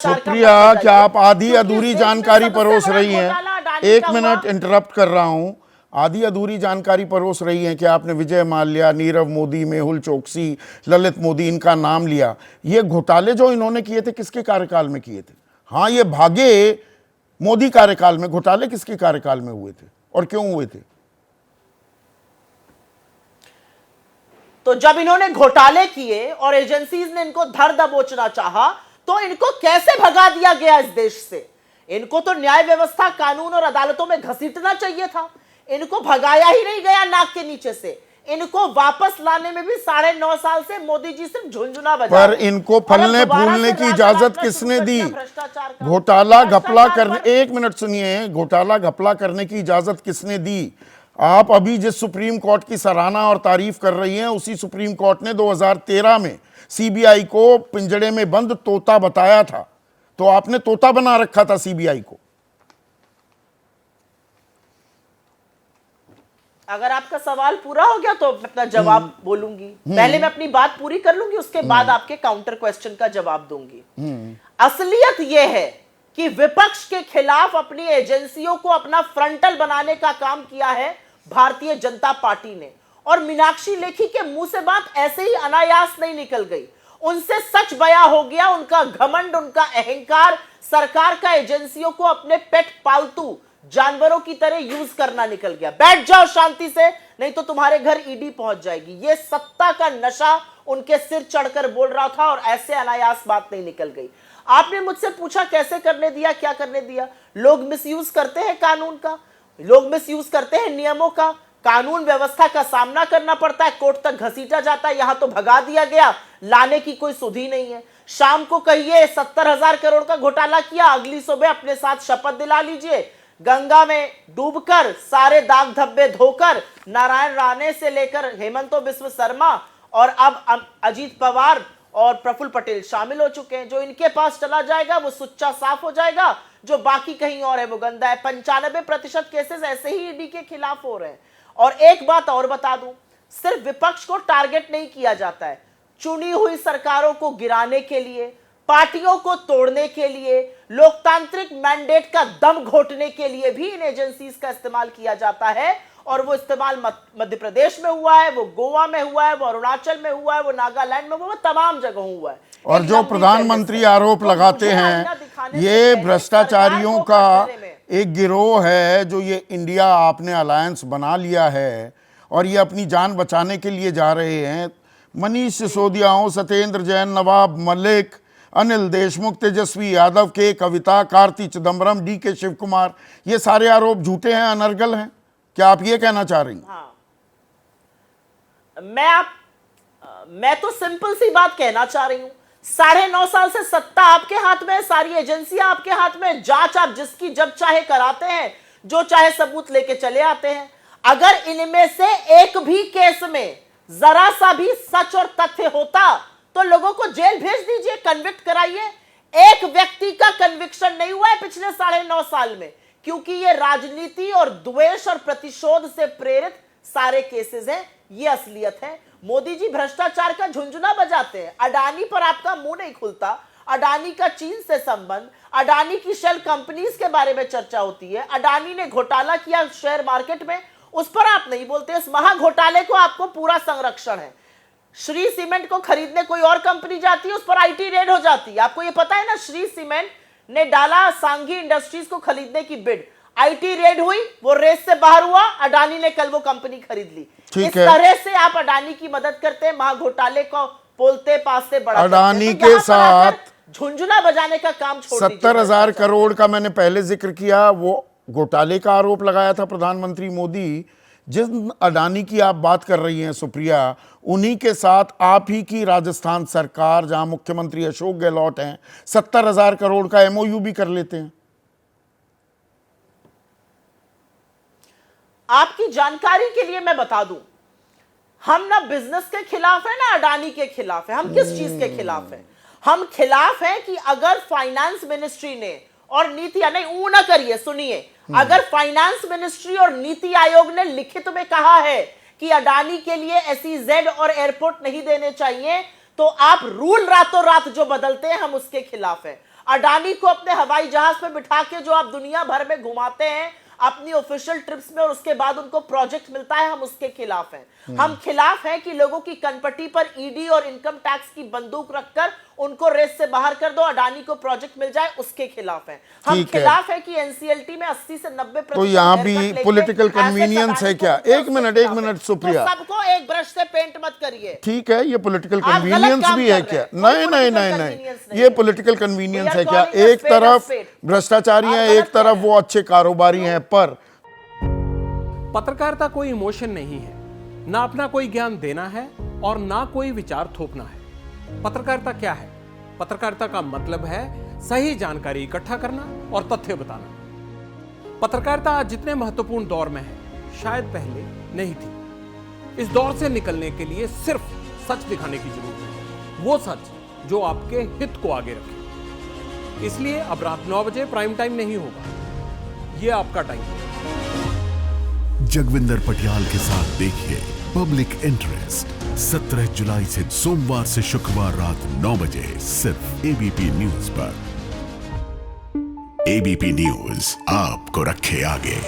सुप्रिया, क्या आप आधी अधूरी जानकारी परोस रही हैं? एक मिनट इंटरप्ट कर रहा हूं। आधी अधूरी जानकारी परोस रही हैं कि आपने विजय माल्या, नीरव मोदी, मेहुल चोकसी, ललित मोदी, इनका नाम लिया। ये घोटाले जो इन्होंने किए थे किसके कार्यकाल में किए थे? हाँ, ये भागे मोदी कार्यकाल में। घोटाले किसके कार्यकाल में हुए थे और क्यों हुए थे? तो जब इन्होंने घोटाले किए और एजेंसीज ने इनको धर दबोचना चाहा, तो इनको कैसे भगा दिया गया इस देश से? इनको तो न्याय व्यवस्था, कानून और अदालतों में घसीटना चाहिए था। इनको भगाया ही नहीं गया नाक के नीचे से। इनको वापस लाने में भी 9.5 साल से मोदी जी सिर्फ झुंझुना बजा। पर इनको फलने फूलने की इजाजत किसने दी? घोटाला घपला करने, एक मिनट सुनिए, घोटाला घपला करने की इजाजत किसने दी? आप अभी जिस सुप्रीम कोर्ट की सराहना और तारीफ कर रही हैं, उसी सुप्रीम कोर्ट ने 2013 में सीबीआई को पिंजड़े में बंद तोता बताया था। तो आपने तोता बना रखा था सीबीआई को। अगर आपका सवाल पूरा हो गया तो अपना जवाब बोलूंगी। पहले मैं अपनी बात पूरी कर लूंगी, उसके बाद आपके काउंटर क्वेश्चन का जवाब दूंगी। असलियत यह है कि विपक्ष के खिलाफ अपनी एजेंसियों को अपना फ्रंटल बनाने का काम किया है भारतीय जनता पार्टी ने। और मीनाक्षी लेखी के मुंह से बात ऐसे ही अनायास नहीं निकल गई। उनसे सच बयां हो गया। उनका घमंड, उनका अहंकार सरकार का एजेंसियों को अपने पेट पालतू जानवरों की तरह यूज करना निकल गया। बैठ जाओ शांति से, नहीं तो तुम्हारे घर ईडी पहुंच जाएगी। ये सत्ता का नशा उनके सिर चढ़कर बोल रहा था और ऐसे अनायास बात नहीं निकल गई। आपने मुझसे पूछा कैसे करने दिया, क्या करने दिया? लोग मिसयूज करते हैं कानून का, लोग मिसयूज करते हैं नियमों का। कानून व्यवस्था का सामना करना पड़ता है, कोर्ट तक घसीटा जाता है। यहां तो भगा दिया गया, लाने की कोई सुधि नहीं है। शाम को कहिए 70,000 करोड़ का घोटाला किया, अगली सुबह अपने साथ शपथ दिला लीजिए, गंगा में डूबकर सारे दाग धब्बे धोकर नारायण राणे से लेकर हेमंत बिस्व शर्मा और अब अजीत पवार और प्रफुल्ल पटेल शामिल हो चुके हैं। जो इनके पास चला जाएगा वो सुच्चा साफ हो जाएगा, जो बाकी कहीं और है वो गंदा है। 95% केसेस ऐसे ही ईडी के खिलाफ हो रहे हैं। और एक बात और बता दूं, सिर्फ विपक्ष को टारगेट नहीं किया जाता है। चुनी हुई सरकारों को गिराने के लिए, पार्टियों को तोड़ने के लिए, लोकतांत्रिक मैंडेट का दम घोटने के लिए भी इन एजेंसीज का इस्तेमाल किया जाता है। और वो इस्तेमाल मध्य प्रदेश में हुआ है, वो गोवा में हुआ है, वो अरुणाचल में हुआ है, वो नागालैंड में हुआ है, वो तमाम जगह हुआ है। और जो प्रधानमंत्री आरोप लगाते हैं, ये भ्रष्टाचारियों का एक गिरोह है, जो ये इंडिया आपने अलायंस बना लिया है और ये अपनी जान बचाने के लिए जा रहे हैं। मनीष सिसोदिया हो, सत्येंद्र जैन, नवाब मलिक, अनिल देशमुख, तेजस्वी यादव के, कविता, कार्ति चिदम्बरम, DK शिव कुमार, ये सारे आरोप झूठे हैं, अनर्गल हैं। क्या आप ये कहना चाह रही हैं? हाँ, मैं तो सिंपल सी बात कहना चाह रही हूं। 9.5 साल से सत्ता आपके हाथ में है, सारी एजेंसियां आपके हाथ में, जांच आप जिसकी जब चाहे कराते हैं, जो चाहे सबूत लेके चले आते हैं। अगर इनमें से एक भी केस में जरा सा भी सच और तथ्य होता तो लोगों को जेल भेज दीजिए, कन्विक्ट कराइए। एक व्यक्ति का कन्विक्शन नहीं हुआ है पिछले 9.5 साल में, क्योंकि ये राजनीति और द्वेष और प्रतिशोध से प्रेरित सारे केसेस हैं। ये असलियत है। मोदी जी भ्रष्टाचार का झुंझुना बजाते हैं। अडानी पर आपका मुंह नहीं खुलता। अडानी का चीन से संबंध, अडानी की शेल कंपनीज के बारे में चर्चा होती है। अडानी ने घोटाला किया शेयर मार्केट में, उस पर आप नहीं बोलते। इस महा घोटाले को आपको पूरा संरक्षण है। श्री सीमेंट को खरीदने कोई और कंपनी जाती है, उस पर IT रेड हो जाती है। आपको ये पता है ना, श्री सीमेंट ने डाला सांघी इंडस्ट्रीज को खरीदने की बिड, IT रेड हुई, वो रेस से बाहर हुआ, अडानी ने कल वो कंपनी खरीद ली। इस तरह से आप अडानी की मदद करते हैं, महा घोटाले को पोलते पासते बड़ा अडानी के साथ झुंझुना बजाने का काम छोड़ दीजिए। 70,000 करोड़ का मैंने पहले जिक्र किया, वो घोटाले का आरोप लगाया था प्रधानमंत्री मोदी। जिस अडानी की आप बात कर रही हैं सुप्रिया, उन्हीं के साथ आप ही की राजस्थान सरकार, जहां मुख्यमंत्री अशोक गहलोत हैं, 70,000 करोड़ का MOU भी कर लेते हैं। आपकी जानकारी के लिए मैं बता दूं, हम ना बिजनेस के खिलाफ है ना अडानी के खिलाफ है। हम किस चीज के खिलाफ है? हम खिलाफ हैं कि अगर फाइनेंस मिनिस्ट्री ने और नीति, नहीं ऊ ना करिए, सुनिए, अगर फाइनेंस मिनिस्ट्री और नीति आयोग ने लिखित में कहा है कि अडानी के लिए SEZ और एयरपोर्ट नहीं देने चाहिए, तो आप रूल रातों रात जो बदलते हैं, हम उसके खिलाफ हैं। अडानी को अपने हवाई जहाज पे बिठा के जो आप दुनिया भर में घुमाते हैं अपनी ऑफिशियल ट्रिप्स में और उसके बाद उनको प्रोजेक्ट मिलता है, हम उसके खिलाफ हैं। हम खिलाफ हैं कि लोगों की कनपटी पर ईडी और इनकम टैक्स की बंदूक रखकर उनको रेस से बाहर कर दो, अडानी को प्रोजेक्ट मिल जाए, उसके खिलाफ हैं। हम खिलाफ है कि एनसीएलटी में 80 से 90% तो यहाँ भी पॉलिटिकल कन्वीनियंस है क्या? एक मिनट सुप्रिया, तो सबको एक ब्रश से पेंट मत करिए। ठीक है, ये पॉलिटिकल आप गलत कन्वीनियंस काम भी कर है रहे क्या? हैं। नहीं कोई नहीं political नहीं convenience नहीं, नहीं ये है। पॉलिटिकल कन्वीनियंस We are है क्या? calling a एक spade a तरफ spade। भ्रष्टाचारी हैं, आप एक गलत तरफ कह वो अच्छे कारोबारी हैं, पर पत्रकारिता कोई इमोशन नहीं है, ना अपना कोई ज्ञान देना है और ना कोई विचार थोपना है। पत्रकारिता क्या है? पत्रकारिता का मतलब है सही जानकारी इकट्ठा करना और तथ्य बताना। पत्रकारिता आज जितने महत्वपूर्ण दौर में है, शायद पहले नहीं थी। इस दौर से निकलने के लिए सिर्फ सच दिखाने की जरूरत है, वो सच जो आपके हित को आगे रखे। इसलिए अब रात 9 बजे प्राइम टाइम नहीं होगा, ये आपका टाइम है। जगविंदर पटियाल के साथ देखिए पब्लिक इंटरेस्ट 17 जुलाई से सोमवार से शुक्रवार रात 9 बजे सिर्फ एबीपी न्यूज पर। एबीपी न्यूज आपको रखे आगे।